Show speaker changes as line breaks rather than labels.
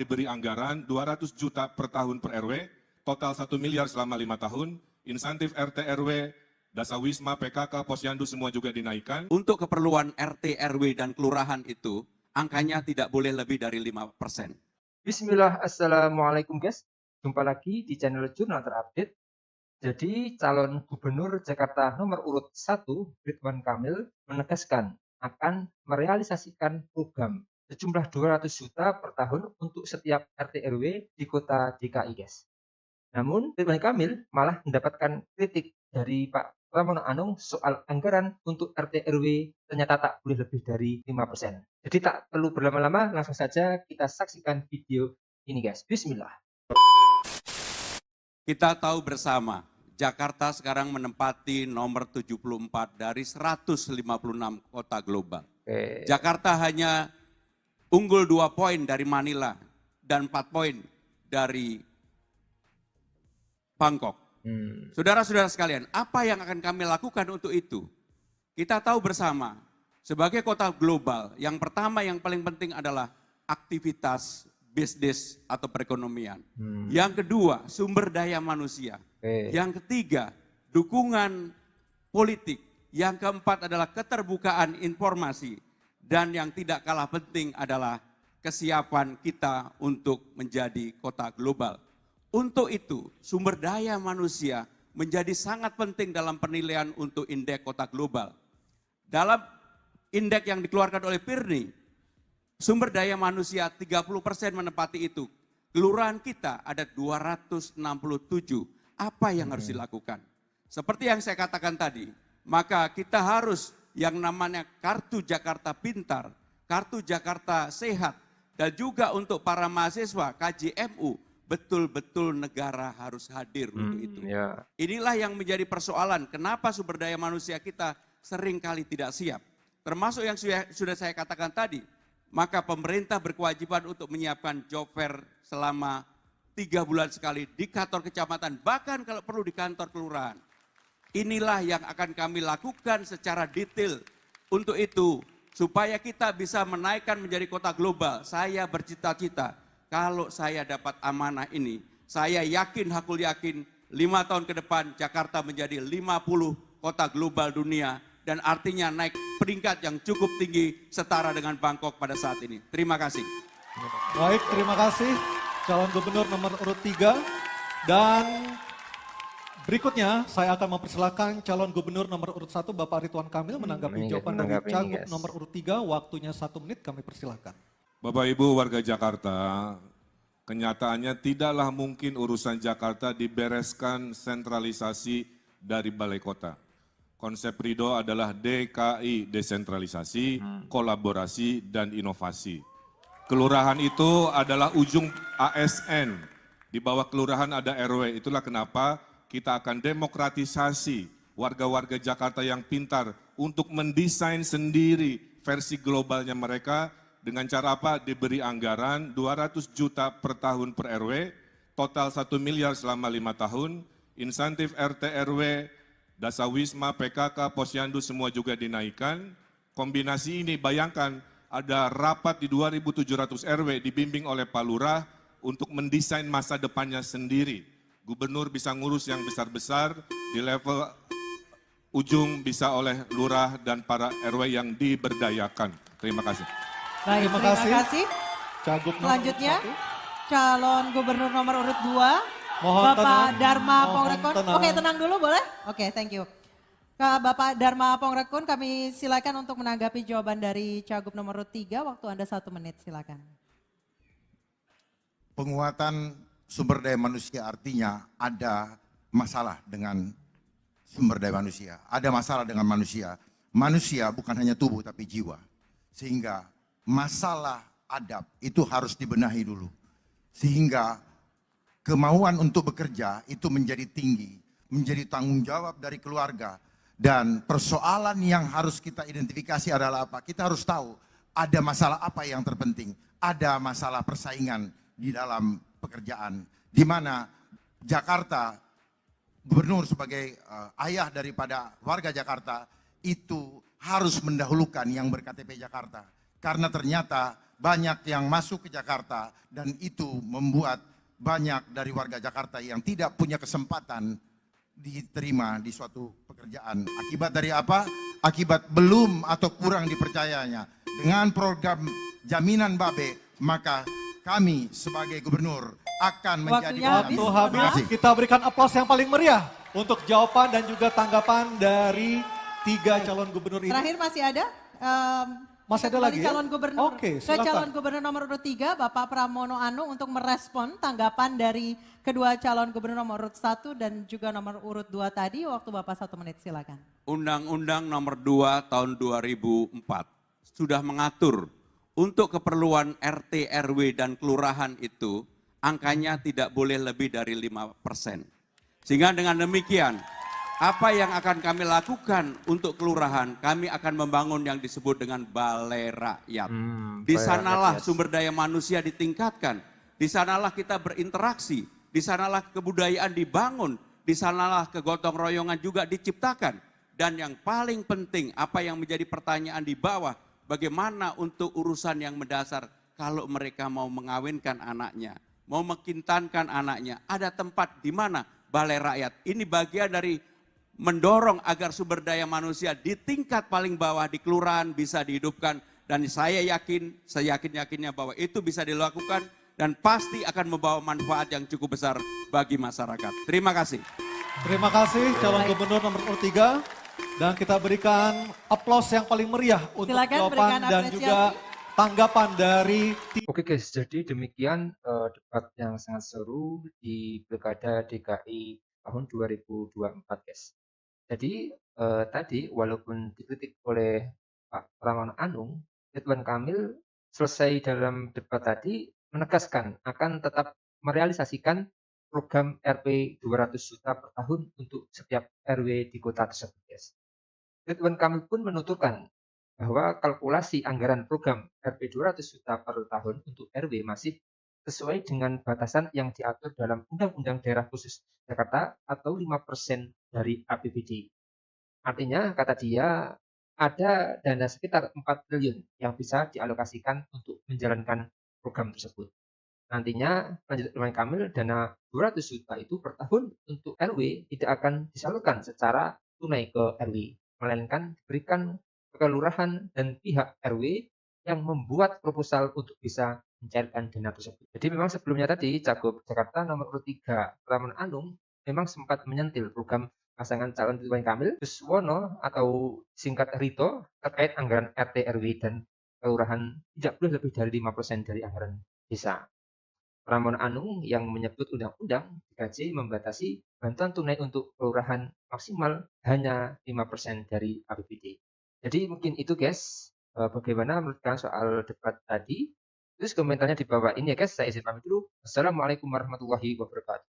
diberi anggaran 200 juta per tahun per RW, total 1 miliar selama 5 tahun, insentif RT RW, Dasawisma, PKK, Posyandu semua juga dinaikkan.
Untuk keperluan RT, RW, dan kelurahan itu, angkanya tidak boleh lebih dari 5%.
Bismillah, Assalamualaikum guys. Jumpa lagi di channel Jurnal Terupdate. Jadi calon gubernur Jakarta nomor urut 1, Ridwan Kamil, menegaskan akan merealisasikan program sejumlah 200 juta per tahun untuk setiap RT RW di kota DKI guys. Namun Ridwan Kamil malah mendapatkan kritik dari Pak Pramono Anung soal anggaran untuk RT RW ternyata tak boleh lebih dari 5%. Jadi tak perlu berlama-lama, langsung saja kita saksikan video ini guys. Bismillah.
Kita tahu bersama, Jakarta sekarang menempati nomor 74 dari 156 kota global. Jakarta hanya unggul 2 poin dari Manila dan 4 poin dari Bangkok. Saudara-saudara sekalian, apa yang akan kami lakukan untuk itu? Kita tahu bersama, sebagai kota global, yang pertama yang paling penting adalah aktivitas bisnis atau perekonomian. Yang kedua, sumber daya manusia. Yang ketiga, dukungan politik. Yang keempat adalah keterbukaan informasi. Dan yang tidak kalah penting adalah kesiapan kita untuk menjadi kota global. Untuk itu, sumber daya manusia menjadi sangat penting dalam penilaian untuk indeks kota global. Dalam indeks yang dikeluarkan oleh PIRNI, sumber daya manusia 30% menempati itu. Kelurahan kita ada 267. Apa yang harus dilakukan? Seperti yang saya katakan tadi, maka kita harus yang namanya Kartu Jakarta Pintar, Kartu Jakarta Sehat, dan juga untuk para mahasiswa KJMU, betul-betul negara harus hadir untuk itu. Inilah yang menjadi persoalan, kenapa sumber daya manusia kita seringkali tidak siap. Termasuk yang sudah saya katakan tadi, maka pemerintah berkewajiban untuk menyiapkan job fair selama 3 bulan sekali di kantor kecamatan, bahkan kalau perlu di kantor kelurahan. Inilah yang akan kami lakukan secara detail. Untuk itu, supaya kita bisa menaikkan menjadi kota global, saya bercita-cita, kalau saya dapat amanah ini, saya yakin, hakul yakin, 5 tahun ke depan Jakarta menjadi 50 kota global dunia, dan artinya naik peringkat yang cukup tinggi setara dengan Bangkok pada saat ini. Terima kasih.
Baik, terima kasih calon gubernur nomor urut 3. Dan berikutnya saya akan mempersilahkan calon gubernur nomor urut 1 Bapak Ridwan Kamil menanggapi jawaban dari cagup nomor urut 3. Waktunya 1 menit, kami persilahkan.
Bapak Ibu warga Jakarta, kenyataannya tidaklah mungkin urusan Jakarta dibereskan sentralisasi dari balai kota. Konsep Ridho adalah DKI, desentralisasi, kolaborasi, dan inovasi. Kelurahan itu adalah ujung ASN, di bawah kelurahan ada RW, itulah kenapa kita akan demokratisasi warga-warga Jakarta yang pintar untuk mendesain sendiri versi globalnya mereka. Dengan cara apa? Diberi anggaran 200 juta per tahun per RW, total 1 miliar selama 5 tahun, insentif RT RW, Dasawisma, PKK, Posyandu semua juga dinaikkan. Kombinasi ini bayangkan ada rapat di 2.700 RW dibimbing oleh Pak Lurah untuk mendesain masa depannya sendiri. Gubernur bisa ngurus yang besar-besar, di level ujung bisa oleh Lurah dan para RW yang diberdayakan. Terima kasih.
Baik, terima kasih.
Cagup
Selanjutnya, calon gubernur nomor urut 2,
Mohon
Bapak
tenang,
Dharma
mohon
Pongrekun.
tenang.
Oke, tenang dulu boleh? Oke, thank you. Bapak Dharma Pongrekun, kami silakan untuk menanggapi jawaban dari cagup nomor urut 3. Waktu Anda 1 menit, silakan.
Penguatan sumber daya manusia artinya ada masalah dengan sumber daya manusia. Ada masalah dengan manusia. Manusia bukan hanya tubuh tapi jiwa. Sehingga masalah adab itu harus dibenahi dulu. Sehingga kemauan untuk bekerja itu menjadi tinggi. Menjadi tanggung jawab dari keluarga. Dan persoalan yang harus kita identifikasi adalah apa? Kita harus tahu ada masalah apa yang terpenting. Ada masalah persaingan di dalam pekerjaan. Di mana Jakarta, gubernur sebagai ayah daripada warga Jakarta, itu harus mendahulukan yang ber-KTP Jakarta. Karena ternyata banyak yang masuk ke Jakarta dan itu membuat banyak dari warga Jakarta yang tidak punya kesempatan diterima di suatu pekerjaan. Akibat dari apa? Akibat belum atau kurang dipercayanya. Dengan program jaminan Babe, maka kami sebagai gubernur akan menjadi
Waktunya habis.
Waktu
Terima
habis,
kasih.
kita berikan aplaus yang paling meriah untuk jawaban dan juga tanggapan dari 3 calon gubernur ini.
Terakhir masih ada?
Masih
Kita
ada
kembali
lagi ya?
calon gubernur.
Oke,
Ke
silakan.
calon gubernur nomor urut 3, Bapak Pramono Anung untuk merespon tanggapan dari kedua calon gubernur nomor urut 1 dan juga nomor urut 2 tadi. Waktu Bapak 1 menit, silakan.
Undang-Undang nomor 2 tahun 2004 sudah mengatur untuk keperluan RT, RW, dan kelurahan itu angkanya tidak boleh lebih dari 5%. Sehingga dengan demikian, apa yang akan kami lakukan untuk kelurahan, kami akan membangun yang disebut dengan balai rakyat. Di sanalah sumber daya manusia ditingkatkan, di sanalah kita berinteraksi, di sanalah kebudayaan dibangun, di sanalah kegotong royongan juga diciptakan. Dan yang paling penting, apa yang menjadi pertanyaan di bawah, bagaimana untuk urusan yang mendasar kalau mereka mau mengawinkan anaknya, mau mekintankan anaknya, ada tempat di mana balai rakyat. Ini bagian dari mendorong agar sumber daya manusia di tingkat paling bawah di kelurahan bisa dihidupkan. Dan saya yakin-yakinnya bahwa itu bisa dilakukan dan pasti akan membawa manfaat yang cukup besar bagi masyarakat. Terima kasih.
Terima kasih calon gubernur nomor urut 3. Dan kita berikan aplaus yang paling meriah untuk
Silakan
jawaban
berikan
dan
apresiasi.
juga tanggapan dari
Oke guys, jadi demikian debat yang sangat seru di Pilkada DKI tahun 2024 guys. Jadi tadi walaupun dikritik oleh Pak Pramono Anung, Ridwan Kamil selesai dalam debat tadi menegaskan akan tetap merealisasikan program Rp 200 juta per tahun untuk setiap RW di kota tersebut guys. Ridwan Kamil pun menuturkan bahwa kalkulasi anggaran program Rp 200 juta per tahun untuk RW masih sesuai dengan batasan yang diatur dalam Undang-Undang Daerah Khusus Jakarta atau 5% dari APBD. Artinya, kata dia, ada dana sekitar 4 triliun yang bisa dialokasikan untuk menjalankan program tersebut. Nantinya, lanjut Ridwan Kamil, dana 200 juta itu per tahun untuk RW tidak akan disalurkan secara tunai ke RW, melainkan diberikan ke kelurahan dan pihak RW yang membuat proposal untuk bisa mencairkan dana tersebut. Jadi memang sebelumnya tadi Cagup Jakarta nomor urut 3 Pramono Anung memang sempat menyentil program pasangan calon Ridwan Kamil, Kuswono atau singkat Rito terkait anggaran RT RW dan kelurahan tidak boleh lebih dari 5% dari anggaran desa. Pramono Anung yang menyebut undang-undang DKJ membatasi bantuan tunai untuk kelurahan maksimal hanya 5% dari APBD. Jadi mungkin itu guys, bagaimana menurut kalian soal debat tadi? Terus komentarnya di bawah ini ya guys, saya izin pamit dulu. Assalamualaikum warahmatullahi wabarakatuh.